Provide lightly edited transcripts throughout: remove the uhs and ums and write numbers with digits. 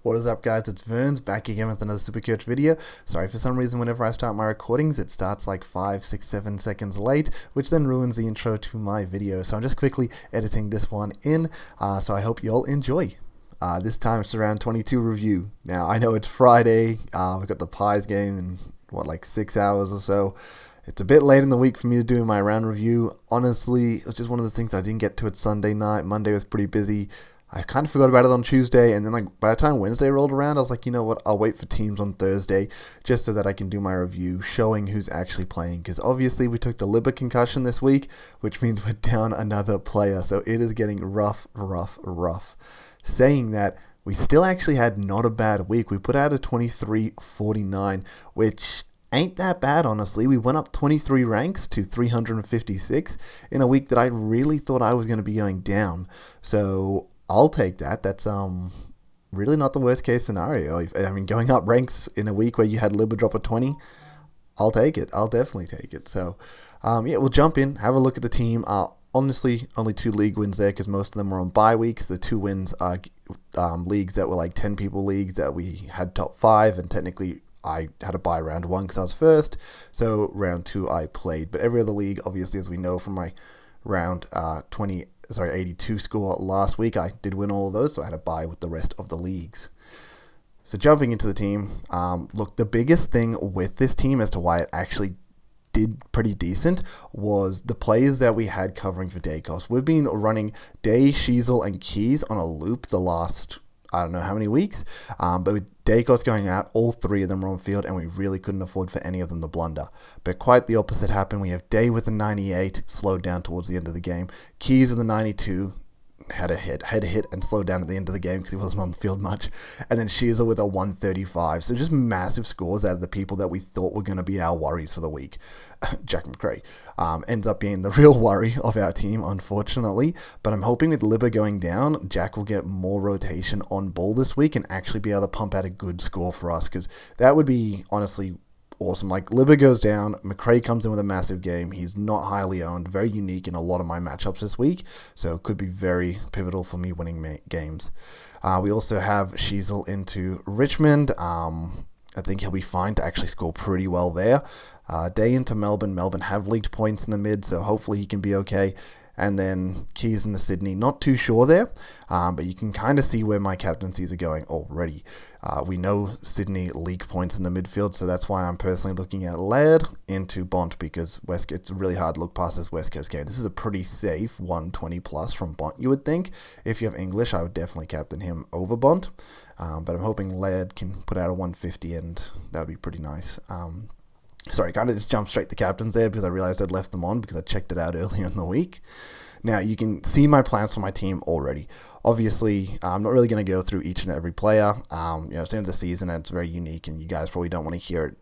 What is up, guys? It's Verns back again with another SuperCoach video. Sorry, for some reason whenever I start my recordings it starts like 5, 6, 7 seconds late, which then ruins the intro to my video. So I'm just quickly editing this one in, so I hope you all enjoy. This time it's around 22 review. Now I know it's Friday, we've got the Pies game in like 6 hours or so. It's a bit late in the week for me to do my round review. Honestly, it was just one of the things I didn't get to it Sunday night. Monday was pretty busy. I kind of forgot about it on Tuesday, and then by the time Wednesday rolled around, I was like, you know what, I'll wait for teams on Thursday just so that I can do my review showing who's actually playing, because obviously we took the Libba concussion this week, which means we're down another player, so it is getting rough. Saying that, we still actually had not a bad week. We put out a 23-49, which ain't that bad, honestly. We went up 23 ranks to 356 in a week that I really thought I was going to be going down, so I'll take that. That's really not the worst case scenario. I mean, going up ranks in a week where you had Libba drop a 20, I'll take it. I'll definitely take it. So, yeah, we'll jump in, have a look at the team. Honestly, only 2 league wins there because most of them were on bye weeks. The 2 wins are leagues that were like 10 people leagues that we had top 5, and technically I had a bye round 1 because I was first. So round 2 I played. But every other league, obviously, as we know from my round 82 score last week, I did win all of those, so I had a bye with the rest of the leagues. So jumping into the team, look, the biggest thing with this team as to why it actually did pretty decent was the players that we had covering for Dacos. We've been running Day, Sheasel, and Keys on a loop the last, I don't know how many weeks, but with Dacos going out, all 3 of them were on field, and we really couldn't afford for any of them to blunder. But quite the opposite happened. We have Day with a 98, slowed down towards the end of the game. Keys with a 92, had a hit and slowed down at the end of the game because he wasn't on the field much. And then Shearer with a 135. So just massive scores out of the people that we thought were going to be our worries for the week. Jack McRae ends up being the real worry of our team, unfortunately. But I'm hoping with Libba going down, Jack will get more rotation on ball this week and actually be able to pump out a good score for us, because that would be honestly awesome. Like, Libba goes down, McRae comes in with a massive game. He's not highly owned, very unique in a lot of my matchups this week, so it could be very pivotal for me winning games. We also have Sheasel into Richmond. I think he'll be fine to actually score pretty well there. Day into Melbourne. Melbourne have leaked points in the mid, so hopefully he can be okay. And then Keys in the Sydney, not too sure there, but you can kind of see where my captaincies are going already. We know Sydney leak points in the midfield, so that's why I'm personally looking at Laird into Bont, because it's really hard to look past this West Coast game. This is a pretty safe 120 plus from Bont, you would think. If you have English, I would definitely captain him over Bont, but I'm hoping Laird can put out a 150, and that would be pretty nice. Sorry, kind of just jumped straight to captains there because I realized I'd left them on because I checked it out earlier in the week. Now, you can see my plans for my team already. Obviously, I'm not really going to go through each and every player. It's the end of the season and it's very unique, and you guys probably don't want to hear it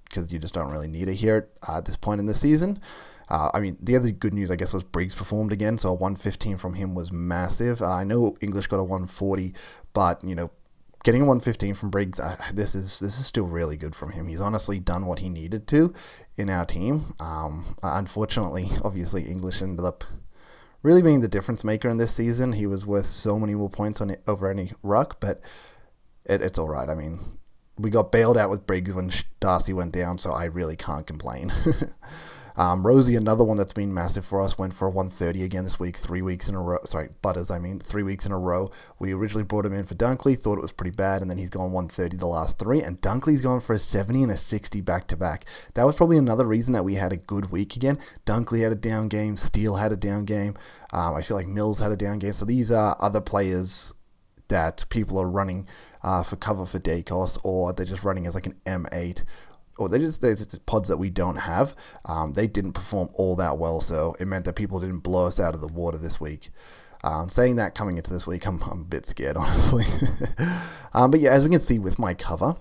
because you just don't really need to hear it at this point in the season. The other good news, I guess, was Briggs performed again, so a 115 from him was massive. I know English got a 140, but, getting a 115 from Briggs, this is still really good from him. He's honestly done what he needed to in our team. Unfortunately, obviously, English ended up really being the difference maker in this season. He was worth so many more points over any ruck, but it's all right. I mean, we got bailed out with Briggs when Darcy went down, so I really can't complain. Rosie, another one that's been massive for us, went for a 130 again this week, 3 weeks in a row. Sorry, Butters, 3 weeks in a row. We originally brought him in for Dunkley, thought it was pretty bad, and then he's gone 130 the last 3, and Dunkley's gone for a 70 and a 60 back-to-back. That was probably another reason that we had a good week again. Dunkley had a down game, Steele had a down game, I feel like Mills had a down game, so these are other players that people are running for cover for Dacos, or they're just running as like an M8, or they're just pods that we don't have. They didn't perform all that well, so it meant that people didn't blow us out of the water this week. Saying that, coming into this week, I'm a bit scared, honestly. But yeah, as we can see with my cover,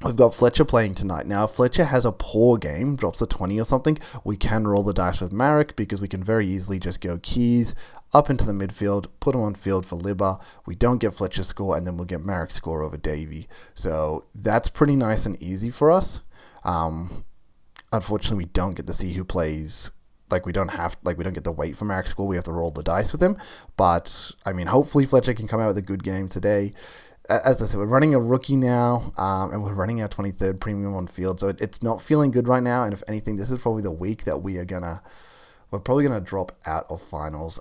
we've got Fletcher playing tonight. Now, if Fletcher has a poor game, drops a 20 or something, we can roll the dice with Marek, because we can very easily just go Keys up into the midfield, put him on field for Libba. We don't get Fletcher's score, and then we'll get Marek's score over Davey. So that's pretty nice and easy for us. Unfortunately, we don't get to see who plays. We don't get to wait for Marek's score. We have to roll the dice with him. But, hopefully Fletcher can come out with a good game today. as I said, we're running a rookie now, and we're running our 23rd premium on field, so it's not feeling good right now. And if anything, this is probably the week that we're probably going to drop out of finals.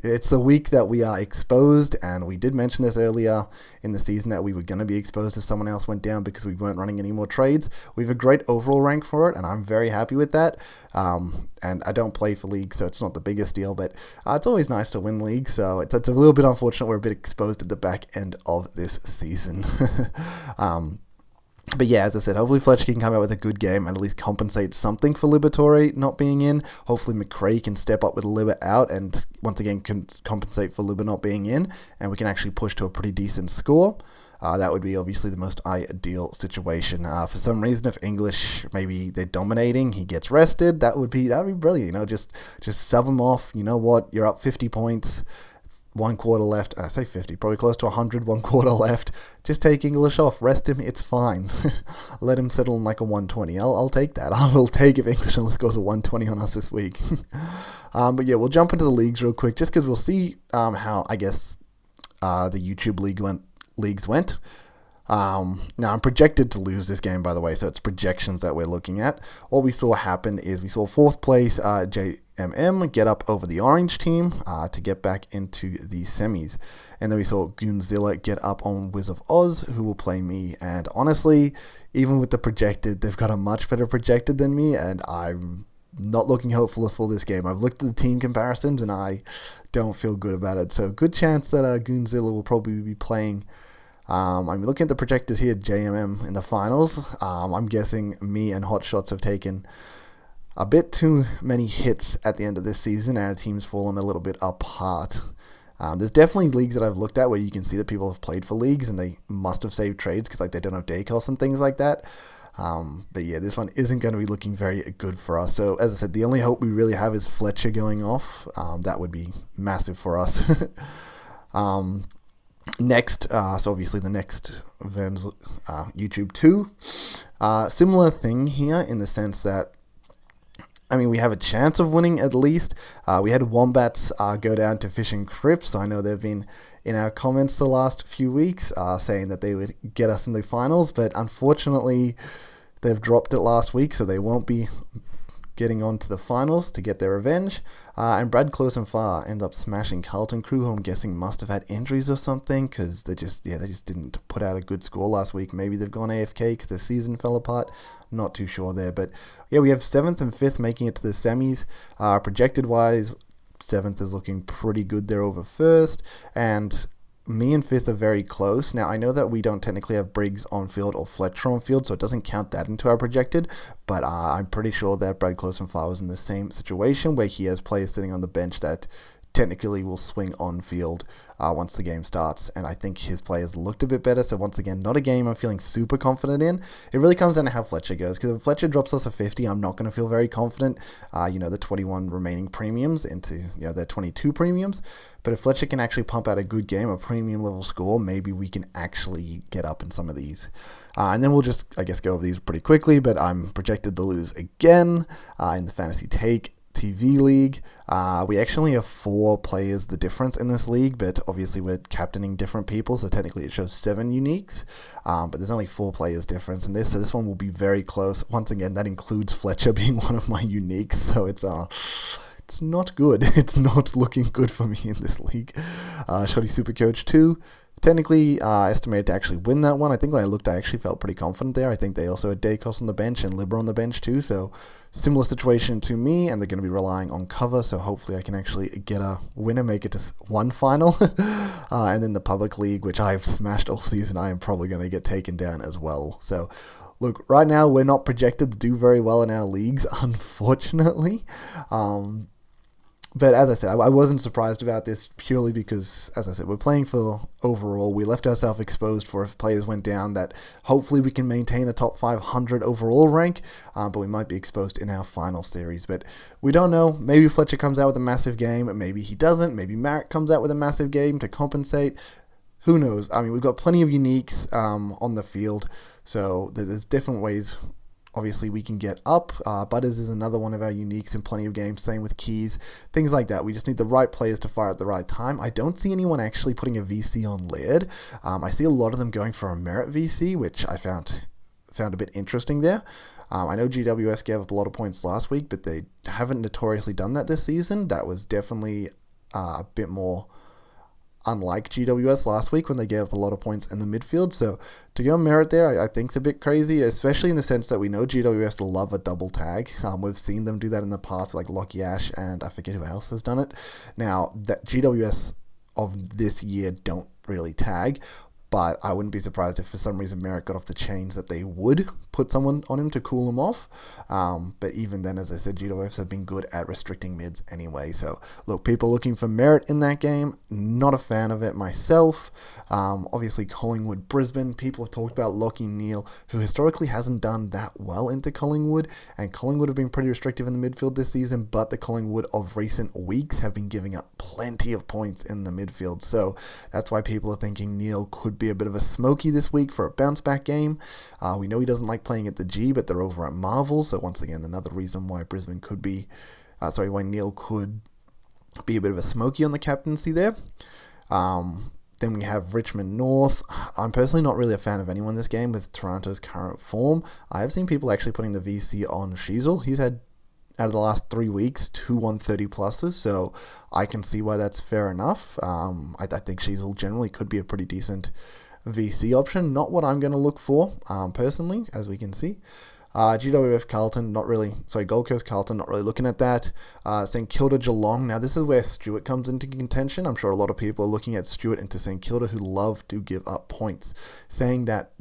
It's the week that we are exposed, and we did mention this earlier in the season that we were going to be exposed if someone else went down because we weren't running any more trades. We have a great overall rank for it, and I'm very happy with that. And I don't play for leagues, so it's not the biggest deal, but it's always nice to win leagues, so it's a little bit unfortunate we're a bit exposed at the back end of this season. But yeah, as I said, hopefully Fletcher can come out with a good game and at least compensate something for Liberatore not being in. Hopefully McRae can step up with Liber out and once again compensate for Liber not being in, and we can actually push to a pretty decent score. That would be obviously the most ideal situation. For some reason, if English, maybe they're dominating, he gets rested, that would be brilliant. Just sub him off. You know what? You're up 50 points. 1 quarter left. I say 50, probably close to 100, 1 quarter left. Just take English off, rest him, it's fine. Let him settle in like a 120. I'll take that. I will take if English only scores a 120 on us this week. But yeah, we'll jump into the leagues real quick, just because we'll see how, I guess, the YouTube leagues went. Now, I'm projected to lose this game, by the way, so it's projections that we're looking at. What we saw happen is we saw 4th place JMM get up over the Orange team to get back into the semis. And then we saw Goonzilla get up on Wiz of Oz, who will play me. And honestly, even with the projected, they've got a much better projected than me, and I'm not looking hopeful for this game. I've looked at the team comparisons, and I don't feel good about it. So good chance that Goonzilla will probably be playing. I'm looking at the projected here, JMM in the finals. I'm guessing me and Hotshots have taken a bit too many hits at the end of this season, and our team's fallen a little bit apart. There's definitely leagues that I've looked at where you can see that people have played for leagues and they must have saved trades because they don't have day costs and things like that. But yeah, this one isn't going to be looking very good for us. So as I said, the only hope we really have is Fletcher going off. That would be massive for us. Next, so obviously the next Vern's YouTube 2. Similar thing here in the sense that, I mean, we have a chance of winning at least. We had Wombats go down to Fish and Crips. So I know they've been in our comments the last few weeks saying that they would get us in the finals, but unfortunately they've dropped it last week, so they won't be getting on to the finals to get their revenge. And Brad Close and Far end up smashing Carlton Crew, who I'm guessing must have had injuries or something, because they just didn't put out a good score last week. Maybe they've gone AFK because the season fell apart. Not too sure there. But yeah, we have 7th and 5th making it to the semis. Projected wise, 7th is looking pretty good there over 1st. And me and 5th are very close. Now, I know that we don't technically have Briggs on field or Fletcher on field, so it doesn't count that into our projected, but I'm pretty sure that Brad Close and Far was in the same situation where he has players sitting on the bench that technically will swing on field once the game starts, and I think his players looked a bit better. So once again, not a game I'm feeling super confident in. It really comes down to how Fletcher goes, because if Fletcher drops us a 50, I'm not going to feel very confident, the 21 remaining premiums into their 22 premiums. But if Fletcher can actually pump out a good game, a premium level score, maybe we can actually get up in some of these. And then we'll just, I guess, go over these pretty quickly, but I'm projected to lose again in the Fantasy Take TV league. We actually have 4 players the difference in this league, but obviously we're captaining different people, so technically it shows 7 uniques, but there's only 4 players difference in this, so this one will be very close. Once again, that includes Fletcher being one of my uniques, so it's not good. It's not looking good for me in this league. Shoddy SuperCoach 2. Technically, estimated to actually win that one. I think when I looked, I actually felt pretty confident there. I think they also had Dacos on the bench and Liber on the bench too, so similar situation to me, and they're going to be relying on cover, so hopefully I can actually get a winner, make it to one final. And then the Public League, which I've smashed all season, I am probably going to get taken down as well. So look, right now we're not projected to do very well in our leagues, unfortunately. But as I said, I wasn't surprised about this purely because, as I said, we're playing for overall. We left ourselves exposed for if players went down that hopefully we can maintain a top 500 overall rank, but we might be exposed in our final series. But we don't know. Maybe Fletcher comes out with a massive game. Maybe he doesn't. Maybe Merrick comes out with a massive game to compensate. Who knows? I mean, we've got plenty of uniques on the field, so there's different ways obviously we can get up. Butters is another one of our uniques in plenty of games. Same with Keys, things like that. We just need the right players to fire at the right time. I don't see anyone actually putting a VC on Laird. I see a lot of them going for a merit VC, which I found a bit interesting there. I know GWS gave up a lot of points last week, but they haven't notoriously done that this season. That was definitely a bit more unlike GWS last week when they gave up a lot of points in the midfield. So to go merit there, I think is a bit crazy, especially in the sense that we know GWS love a double tag. We've seen them do that in the past, like Lockie Ash, and I forget who else has done it. Now, that GWS of this year don't really tag, but I wouldn't be surprised if for some reason Merritt got off the chains that they would put someone on him to cool him off. But even then, as I said, GWS have been good at restricting mids anyway. So, look, people looking for Merritt in that game, not a fan of it myself. Obviously, Collingwood, Brisbane, people have talked about Lockie Neal, who historically hasn't done that well into Collingwood. And Collingwood have been pretty restrictive in the midfield this season, but the Collingwood of recent weeks have been giving up plenty of points in the midfield. So, that's why people are thinking Neal could be a bit of a smoky this week for a bounce back game. We know he doesn't like playing at the G, but they're over at Marvel, so once again another reason why Brisbane could be why Neal could be a bit of a smoky on the captaincy there. Then we have Richmond North. I'm personally not really a fan of anyone this game with Toronto's current form. I have seen people actually putting the VC on Sheasel. He's had, out of the last 3 weeks, 2 130 pluses, so I can see why that's fair enough. I think Sheasel generally could be a pretty decent VC option. Not what I'm going to look for, personally, as we can see. GWF Carlton, Gold Coast Carlton, not really looking at that. St Kilda Geelong. Now, this is where Stewart comes into contention. I'm sure a lot of people are looking at Stewart into St Kilda, who love to give up points, saying that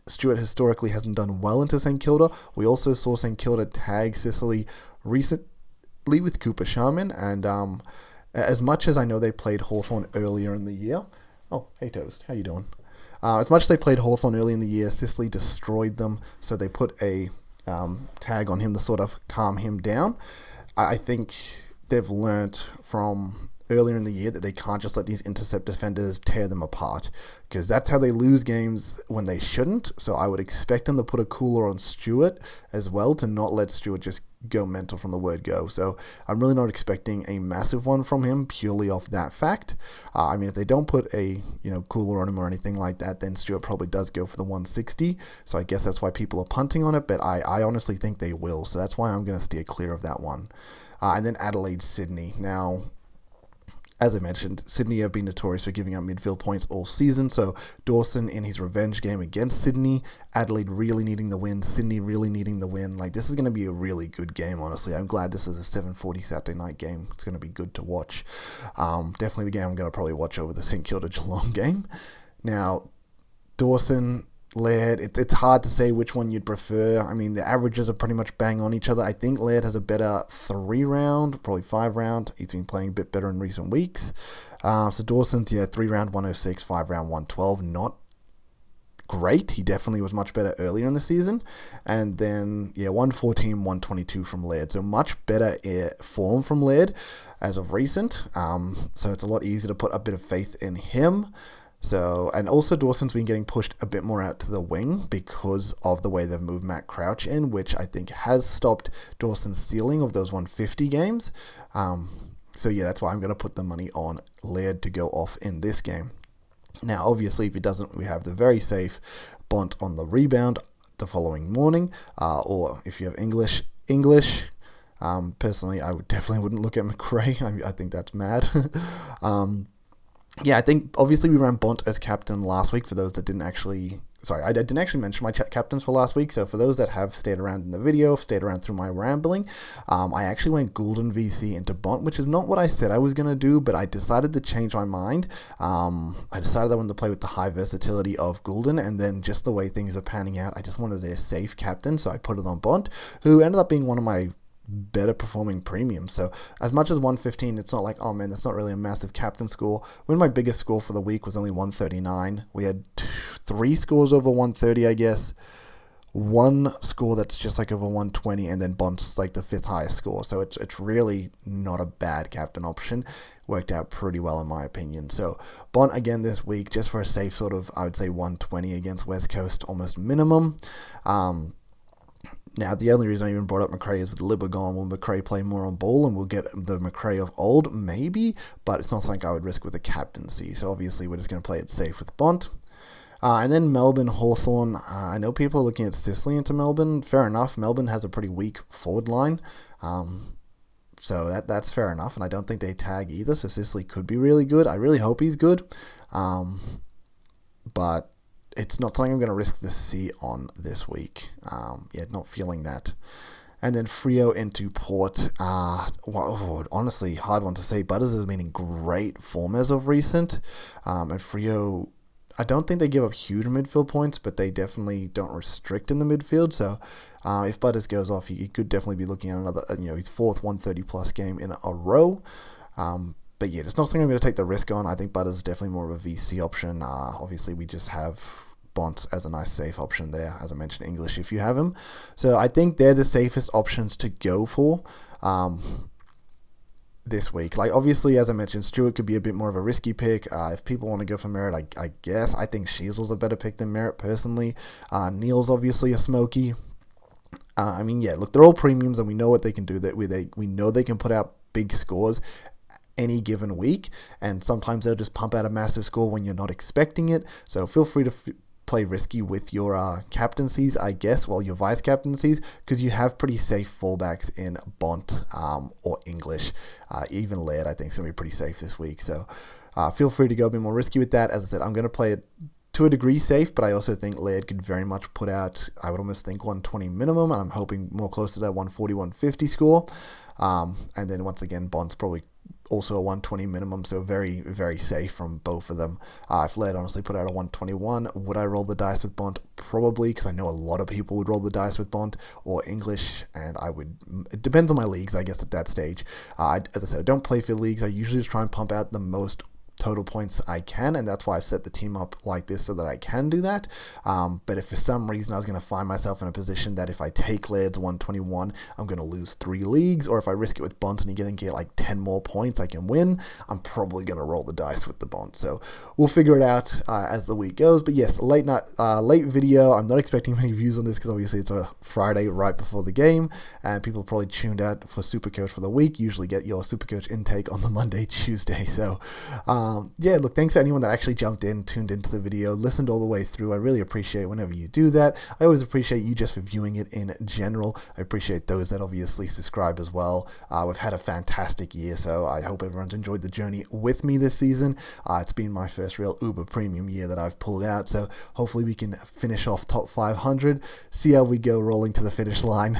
Stewart historically hasn't done well into St Kilda. We also saw St Kilda tag Sicily recently with Cooper Sharman, and as much as I know they played Hawthorn earlier in the year. Oh, hey Toast, how you doing? As much as they played Hawthorn early in the year, Sicily destroyed them, so they put a tag on him to sort of calm him down. I think they've learnt from earlier in the year that they can't just let these intercept defenders tear them apart, because that's how they lose games when they shouldn't. So I would expect them to put a cooler on Stewart as well, to not let Stewart just go mental from the word go. So I'm really not expecting a massive one from him purely off that fact. If they don't put a cooler on him or anything like that, then Stewart probably does go for the 160. So I guess that's why people are punting on it, but I honestly think they will. So that's why I'm going to steer clear of that one. And then Adelaide Sydney. Now, as I mentioned, Sydney have been notorious for giving up midfield points all season, so Dawson in his revenge game against Sydney, Adelaide really needing the win, Sydney really needing the win. This is going to be a really good game, honestly. I'm glad this is a 7:40 Saturday night game. It's going to be good to watch. Definitely the game I'm going to probably watch over the St Kilda Geelong game. Now, Dawson, Laird, it's hard to say which one you'd prefer. The averages are pretty much bang on each other. I think Laird has a better 3-round, probably 5-round. He's been playing a bit better in recent weeks. So Dawson's, 3-round 106, 5-round 112. Not great. He definitely was much better earlier in the season. And then, 114, 122 from Laird. So much better form from Laird as of recent. So it's a lot easier to put a bit of faith in him. So, and also Dawson's been getting pushed a bit more out to the wing because of the way they've moved Matt Crouch in, which I think has stopped Dawson's ceiling of those 150 games. That's why I'm going to put the money on Laird to go off in this game. Now, obviously, if he doesn't, we have the very safe Bont on the rebound the following morning, or if you have English. Personally, I definitely wouldn't look at McRae. I think that's mad. I think obviously we ran Bont as captain last week for those that didn't actually... I didn't actually mention my captains for last week, so for those that have stayed around in the video, stayed around through my rambling, I actually went Goulden VC into Bont, which is not what I said I was going to do, but I decided to change my mind. I decided I wanted to play with the high versatility of Goulden, and then just the way things are panning out, I just wanted a safe captain, so I put it on Bont, who ended up being one of my better performing premiums. So as much as 115, it's not like, oh man, that's not really a massive captain score. When my biggest score for the week was only 139, we had 3 scores over 130, I guess. 1 score that's just over 120, and then Bont's the 5th highest score. So it's really not a bad captain option. Worked out pretty well in my opinion. So Bont again this week, just for a safe sort of, I would say 120 against West Coast, almost minimum. Now, the only reason I even brought up McRae is with Libba gone. Will McRae play more on ball and we'll get the McRae of old? Maybe, but it's not something I would risk with a captaincy. So obviously we're just going to play it safe with Bont. And then Melbourne, Hawthorn. I know people are looking at Sicily into Melbourne. Fair enough. Melbourne has a pretty weak forward line. So that's fair enough. And I don't think they tag either. So Sicily could be really good. I really hope he's good. But it's not something I'm going to risk the C on this week. Not feeling that. And then Freo into Port. Honestly, hard one to say. Butters has been in great form as of recent. And Freo, I don't think they give up huge midfield points, but they definitely don't restrict in the midfield. So if Butters goes off, he could definitely be looking at another, his fourth 130-plus game in a row. But yeah, it's not something I'm going to take the risk on. I think Butters is definitely more of a VC option. Obviously, we just have Bont as a nice safe option there, as I mentioned, English if you have him. So I think they're the safest options to go for this week. Like, obviously, as I mentioned, Stewart could be a bit more of a risky pick. If people want to go for Merritt, I guess. I think Sheasel's a better pick than Merritt, personally. Neil's obviously a smoky. Look, they're all premiums, and we know what they can do. We know they can put out big scores any given week, and sometimes they'll just pump out a massive score when you're not expecting it. So feel free to play risky with your captaincies, I guess, your vice captaincies, because you have pretty safe fallbacks in Bont or English. Even Laird, I think, is going to be pretty safe this week. So feel free to go a bit more risky with that. As I said, I'm going to play it to a degree safe, but I also think Laird could very much put out, I would almost think 120 minimum, and I'm hoping more close to that 140, 150 score. And then once again, Bont's probably also a 120 minimum, so very, very safe from both of them. If Laird honestly put out a 121, would I roll the dice with Bont? Probably, because I know a lot of people would roll the dice with Bont or English, and I would. It depends on my leagues, I guess, at that stage. As I said, I don't play for leagues. I usually just try and pump out the most total points I can, and that's why I set the team up like this, so that I can do that. But if for some reason I was going to find myself in a position that if I take Laird's 121, I'm going to lose 3 leagues, or if I risk it with Bont and he get like 10 more points, I can win, I'm probably going to roll the dice with the Bont. So we'll figure it out as the week goes. But yes, late video. I'm not expecting many views on this because obviously it's a Friday right before the game, and people probably tuned out for SuperCoach for the week. Usually get your SuperCoach intake on the Monday, Tuesday. So look, thanks to anyone that actually jumped in, tuned into the video, listened all the way through. I really appreciate whenever you do that. I always appreciate you just for viewing it in general. I appreciate those that obviously subscribe as well. We've had a fantastic year, so I hope everyone's enjoyed the journey with me this season. It's been my first real Uber Premium year that I've pulled out, so hopefully we can finish off top 500, see how we go rolling to the finish line,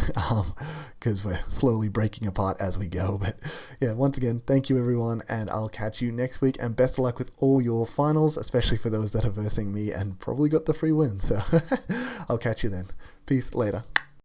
because we're slowly breaking apart as we go. But yeah, once again, thank you everyone, and I'll catch you next week, and best of luck with all your finals, especially for those that are versing me and probably got the free win. So I'll catch you then. Peace, later.